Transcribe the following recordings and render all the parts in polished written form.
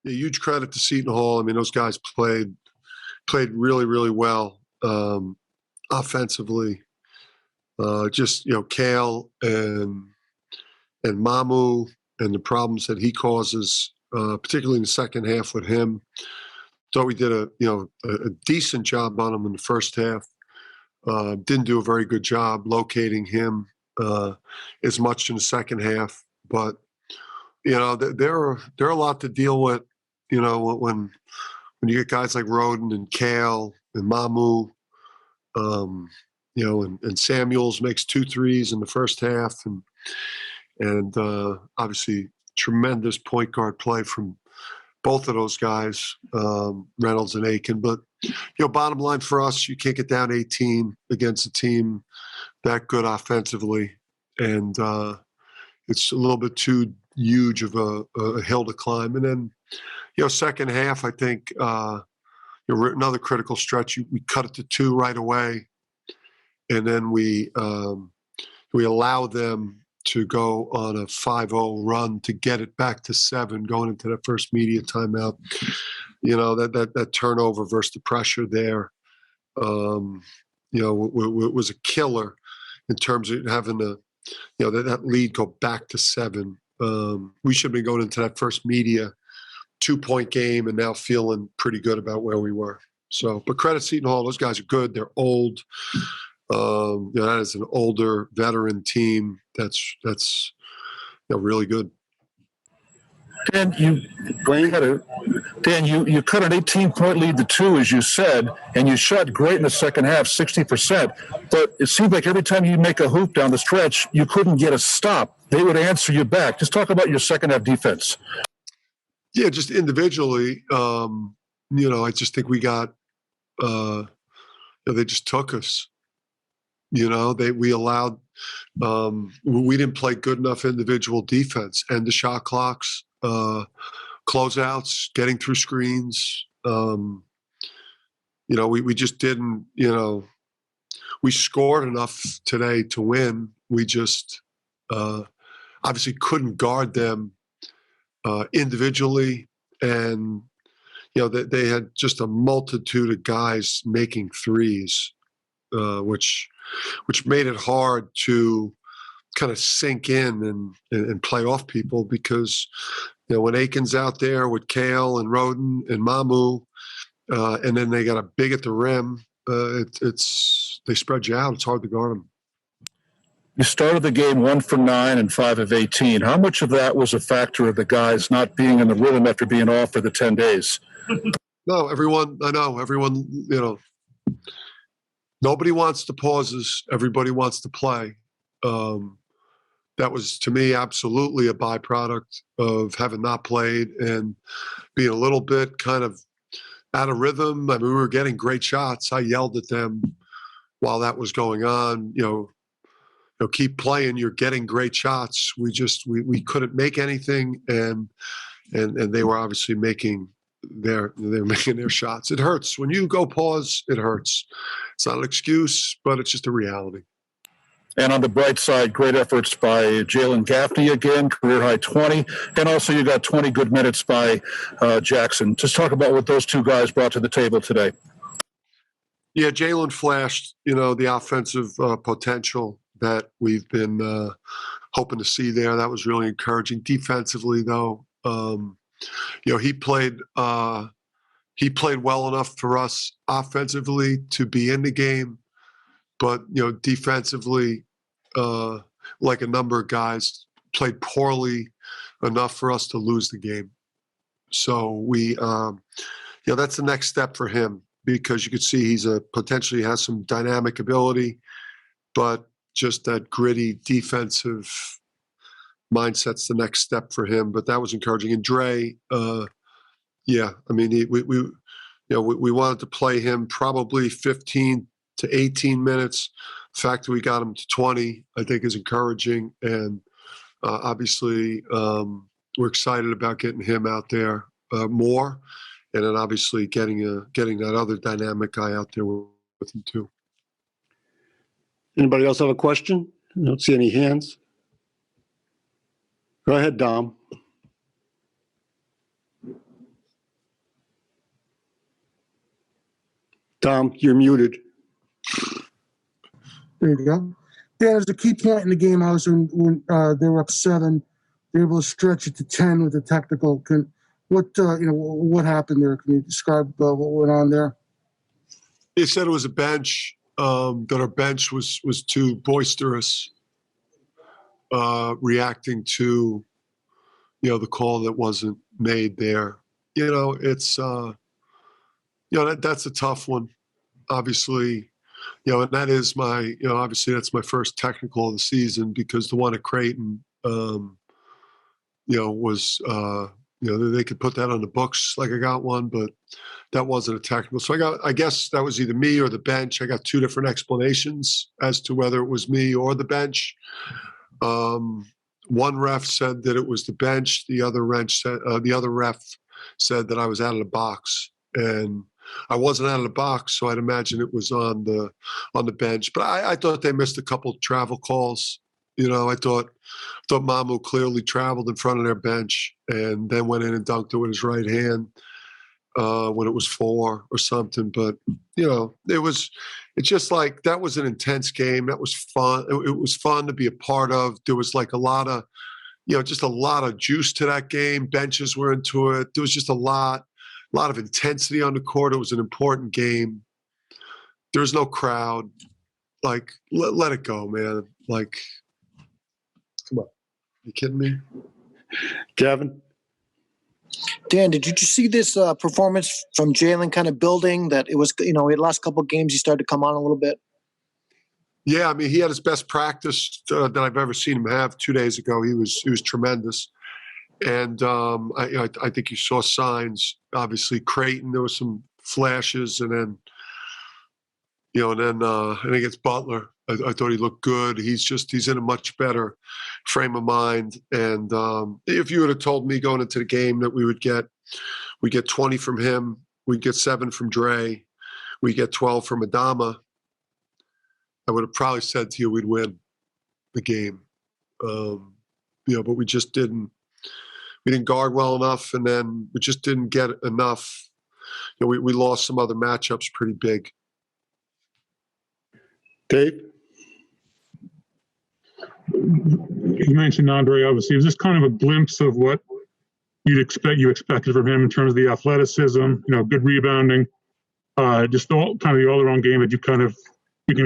Yeah, huge credit to Seton Hall. I mean, those guys played really, really well offensively. Just Kale and Mamu and the problems that he causes, particularly in the second half with him. Thought we did a decent job on him in the first half. Didn't do a very good job locating him as much in the second half, but there are a lot to deal with. When you get guys like Roden and Kale and Mamu, and Samuels makes 2 threes in the first half, and obviously tremendous point guard play from both of those guys, Reynolds and Aiken. But bottom line for us, you can't get down 18 against a team that good offensively, and it's a little bit too huge of a hill to climb. And then, second half, I think another critical stretch. We cut it to 2 right away, and then we allow them to go on a 5-0 run to get it back to 7 going into that first media timeout. That turnover versus the pressure there, was a killer in terms of having that lead go back to 7. We should have been going into that first media 2-point game and now feeling pretty good about where we were. So, but credit Seton Hall. Those guys are good. They're old. That is an older veteran team. That's really good. Dan, you cut an 18-point lead to 2, as you said, and you shot great in the second half, 60%. But it seemed like every time you make a hoop down the stretch, you couldn't get a stop. They would answer you back. Just talk about your second half defense. Yeah, just individually, I just think we got, they just took us. We allowed, we didn't play good enough individual defense, and the shot clocks, closeouts, getting through screens. We just didn't, we scored enough today to win. We just obviously couldn't guard them individually, and they had just a multitude of guys making threes, which made it hard to kind of sink in and play off people, because when Aiken's out there with Kale and Roden and Mamu, and then they got a big at the rim, they spread you out. It's hard to guard them. You started the game 1 for 9 and 5 of 18. How much of that was a factor of the guys not being in the rhythm after being off for the 10 days? No, everyone, nobody wants the pauses. Everybody wants to play. That was, to me, absolutely a byproduct of having not played and being a little bit kind of out of rhythm. I mean, we were getting great shots. I yelled at them while that was going on, keep playing. You're getting great shots. We couldn't make anything, and they were obviously making their shots. It hurts when you go pause. It hurts. It's not an excuse, but it's just a reality. And on the bright side, great efforts by Jalen Gaffney again, career high 20, and also you got 20 good minutes by Jackson. Just talk about what those 2 guys brought to the table today. Yeah, Jalen flashed, the offensive potential that we've been hoping to see there. That was really encouraging. Defensively, though, he played well enough for us offensively to be in the game, but defensively, like a number of guys, played poorly enough for us to lose the game. So we, that's the next step for him, because you could see he's potentially has some dynamic ability, but just that gritty defensive mindset's the next step for him. But that was encouraging. And Dre, we wanted to play him probably 15 to 18 minutes. The fact that we got him to 20, I think, is encouraging. And obviously, we're excited about getting him out there more, and then obviously getting that other dynamic guy out there with him too. Anybody else have a question? I don't see any hands. Go ahead, Dom. Tom, you're muted. There you go. Yeah, there's a key point in the game. When they were up 7, they were able to stretch it to 10 with the technical. What happened there? Can you describe what went on there? They said it was a bench. That our bench was too boisterous, reacting to, the call that wasn't made there. It's that's a tough one. Obviously, and that is obviously that's my first technical of the season, because the one at Creighton, was, they could put that on the books like I got one, but that wasn't a technical. So I guess that was either me or the bench. I got 2 different explanations as to whether it was me or the bench. One ref said that it was the bench. The other ref said that I was out of the box, and I wasn't out of the box, so I'd imagine it was on the bench. But I thought they missed a couple travel calls. I thought Mamu clearly traveled in front of their bench and then went in and dunked it with his right hand when it was 4 or something. But it's just like, that was an intense game. That was fun. It was fun to be a part of. There was like a lot of, just a lot of juice to that game. Benches were into it. There was just a lot of intensity on the court. It was an important game. There was no crowd. Like, let it go, man. Like, come on. You kidding me? Kevin? Dan, did you just see this performance from Jalen kind of building that it was, the last couple of games he started to come on a little bit? Yeah, I mean, he had his best practice that I've ever seen him have 2 days ago. He was tremendous. And I think you saw signs. Obviously, Creighton, there were some flashes, and then, and against Butler, I thought he looked good. He's in a much better frame of mind. And if you would have told me going into the game that we get 20 from him, we'd get 7 from Dre, we get 12 from Adama, I would have probably said to you we'd win the game. But we just didn't. We didn't guard well enough, and then we just didn't get enough. We lost some other matchups pretty big. Dave? You mentioned Andre, obviously. Is this kind of a glimpse of what you expected from him in terms of the athleticism, good rebounding, just the all-around game that you can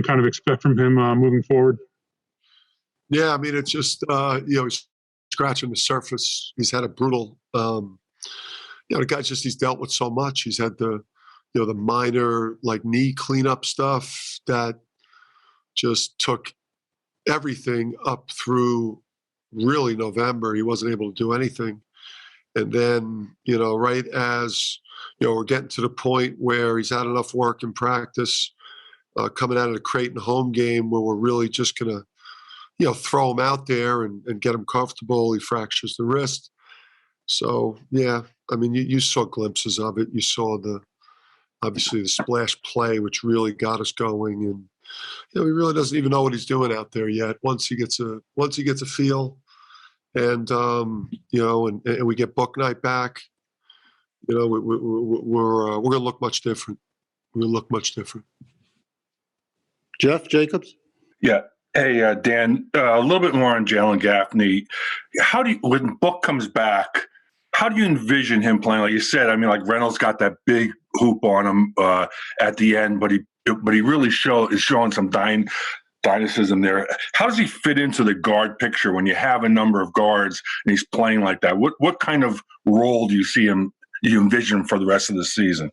kind of expect from him moving forward? Yeah, I mean, it's just, he's scratching the surface. He's had a brutal, the guy's he's dealt with so much. He's had the minor, like, knee cleanup stuff that just took everything up through really November. He wasn't able to do anything. And then, right as, we're getting to the point where he's had enough work and practice, coming out of the Creighton home game where we're really just going to, throw him out there and get him comfortable. He fractures the wrist. So, yeah, I mean, you saw glimpses of it. You saw obviously the splash play, which really got us going. And, he really doesn't even know what he's doing out there yet. Once he gets a feel, and, and we get book night back, we're going to look much different. We're going to look much different. Jeff Jacobs? Yeah. Hey, Dan, a little bit more on Jalen Gaffney. When Book comes back, how do you envision him playing? Like you said, I mean, like Reynolds got that big hoop on him at the end, but he really is showing some dynamism there. How does he fit into the guard picture when you have a number of guards and he's playing like that? What kind of role do you envision him for the rest of the season?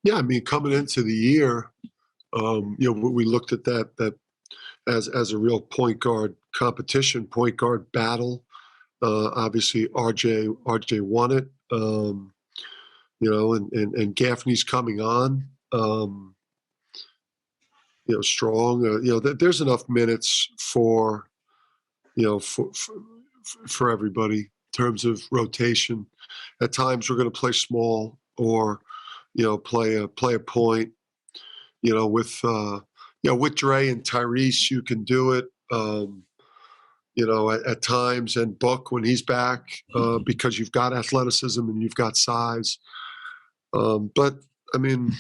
Yeah, I mean, coming into the year, we looked at that as a real point guard competition, point guard battle. Obviously, RJ won it, and Gaffney's coming on, strong. There's enough minutes for everybody in terms of rotation. At times, we're going to play small or play a point. With Dre and Tyrese, you can do it. At times, and Book when he's back, because you've got athleticism and you've got size. But I mean,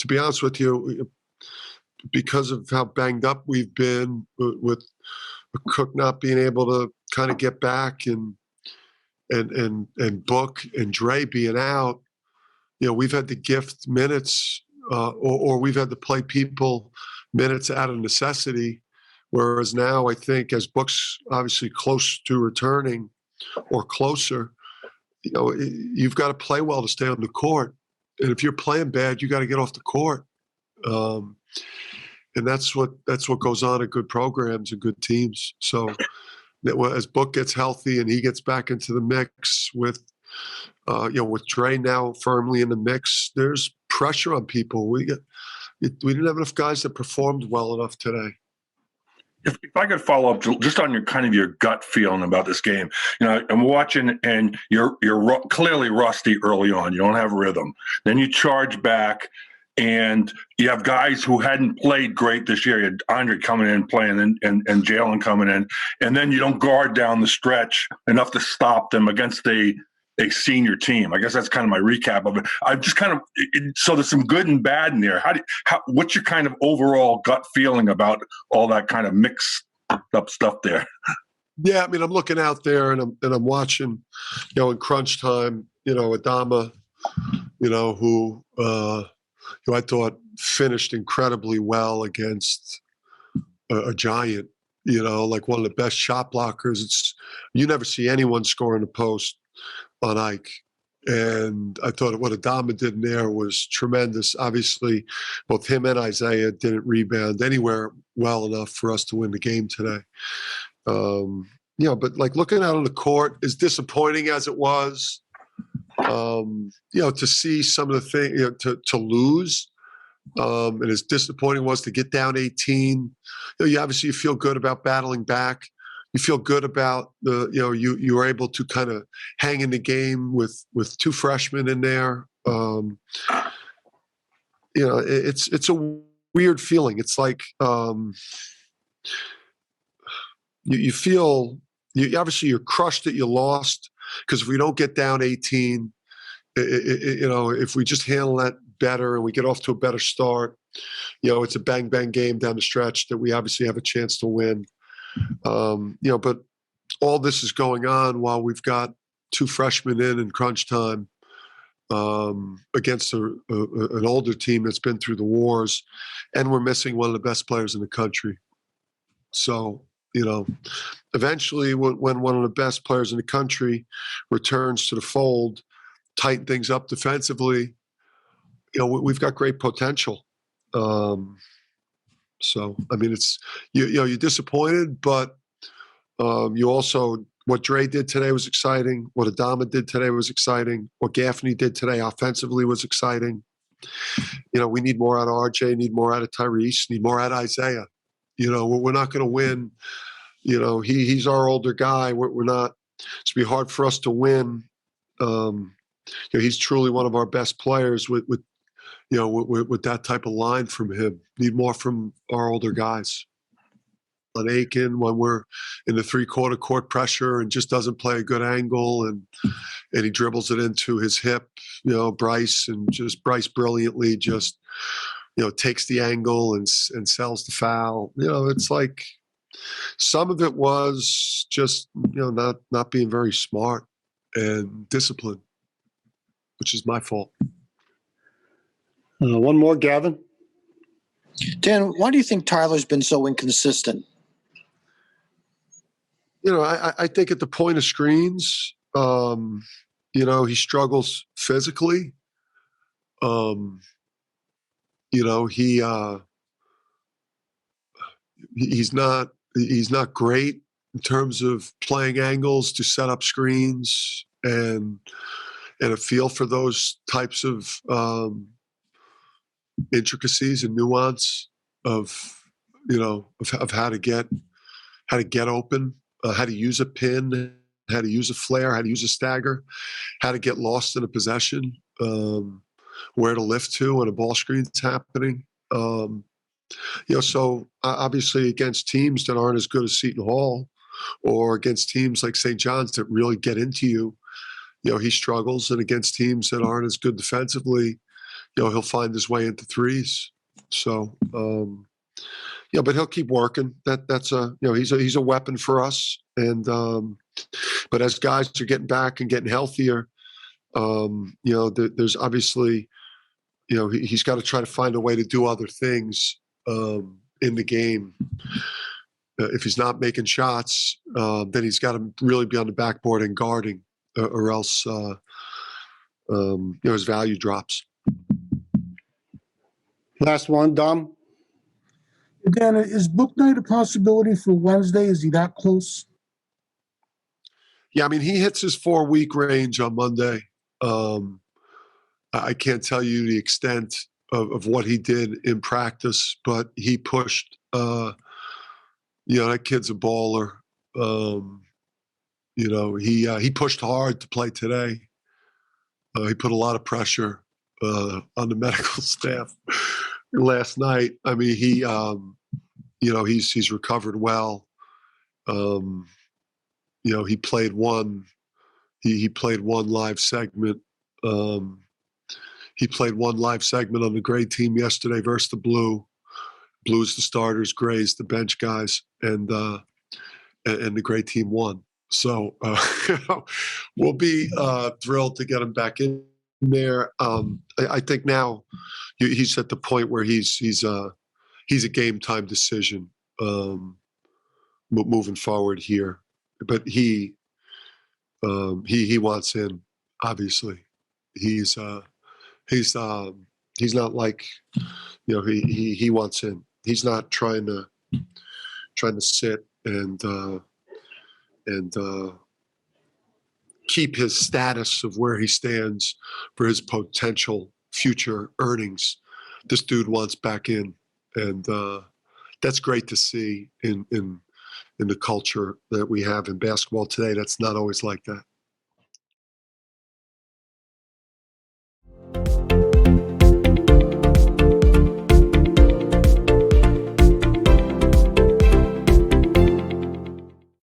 in to be honest with you, because of how banged up we've been with Cook not being able to kind of get back and Book and Dre being out, we've had to gift minutes or we've had to play people minutes out of necessity. Whereas now I think as Book's obviously close to returning or closer, you've got to play well to stay on the court. And if you're playing bad, you got to get off the court. And that's what goes on at good programs and good teams. So as Book gets healthy and he gets back into the mix with Dre now firmly in the mix, there's pressure on people. We didn't have enough guys that performed well enough today. If I could follow up just on your gut feeling about this game, I'm watching and you're clearly rusty early on. You don't have rhythm. Then you charge back, and you have guys who hadn't played great this year. You had Andre coming in playing and Jalen coming in, and then you don't guard down the stretch enough to stop them against a senior team. I guess that's kind of my recap of it. I'm just so there's some good and bad in there. What's your kind of overall gut feeling about all that kind of mixed up stuff there? Yeah, I mean, I'm looking out there and I'm watching, in crunch time, Adama, who I thought finished incredibly well against a giant, like one of the best shot blockers. You never see anyone score in the post on Ike. And I thought what Adama did in there was tremendous. Obviously, both him and Isaiah didn't rebound anywhere well enough for us to win the game today. But like looking out on the court, as disappointing as it was, to see some of the things, to lose, and as disappointing was to get down 18, you obviously feel good about battling back. You feel good about you were able to kind of hang in the game with two freshmen in there. It's a weird feeling. It's like you feel obviously you're crushed that you lost, because if we don't get down 18, if we just handle that better and we get off to a better start, it's a bang bang game down the stretch that we obviously have a chance to win. But all this is going on while we've got two freshmen in crunch time against an older team that's been through the wars, and we're missing one of the best players in the country. So, eventually when one of the best players in the country returns to the fold, tighten things up defensively, we've got great potential. So, I mean, it's you're disappointed, but you also, what Dre did today was exciting. What Adama did today was exciting. What Gaffney did today offensively was exciting. We need more out of RJ, need more out of Tyrese, need more out of Isaiah. We're not going to win. He's our older guy. We're not. It's be hard for us to win. He's truly one of our best players with that type of line from him. Need more from our older guys. On Aiken, when we're in the three-quarter court pressure and just doesn't play a good angle, and he dribbles it into his hip, Bryce brilliantly just, takes the angle and sells the foul. It's like some of it was just, not being very smart and disciplined, which is my fault. One more, Gavin. Dan, why do you think Tyler's been so inconsistent? I think at the point of screens, he struggles physically. He's not great in terms of playing angles to set up screens and a feel for those types of intricacies and nuance of how to get open, how to use a pin, how to use a flare, how to use a stagger, how to get lost in a possession, where to lift to when a ball screen's happening. So obviously against teams that aren't as good as Seton Hall, or against teams like St. John's that really get into you, he struggles. And against teams that aren't as good defensively, he'll find his way into threes. So, yeah, but he'll keep working. That's he's a weapon for us. And but as guys are getting back and getting healthier, there's obviously, he's got to try to find a way to do other things in the game. If he's not making shots, then he's got to really be on the backboard and guarding, or else his value drops. Last one, Dom. Dan, is book night a possibility for Wednesday? Is he that close? Yeah, I mean, he hits his 4-week range on Monday. I can't tell you the extent of what he did in practice, but he pushed. That kid's a baller. He pushed hard to play today. He put a lot of pressure on the medical staff last night. I mean, he's recovered well. He played one. He played one live segment. He played one live segment on the gray team yesterday versus the blue. Blues the starters, grays the bench guys, and the gray team won. So we'll be thrilled to get him back in there. I think now he's at the point where he's a game time decision moving forward here. But he wants in. Obviously, he's not like he wants in. He's not trying to sit and keep his status of where he stands for his potential future earnings. This dude wants back in, and that's great to see in the culture that we have in basketball today. That's not always like that.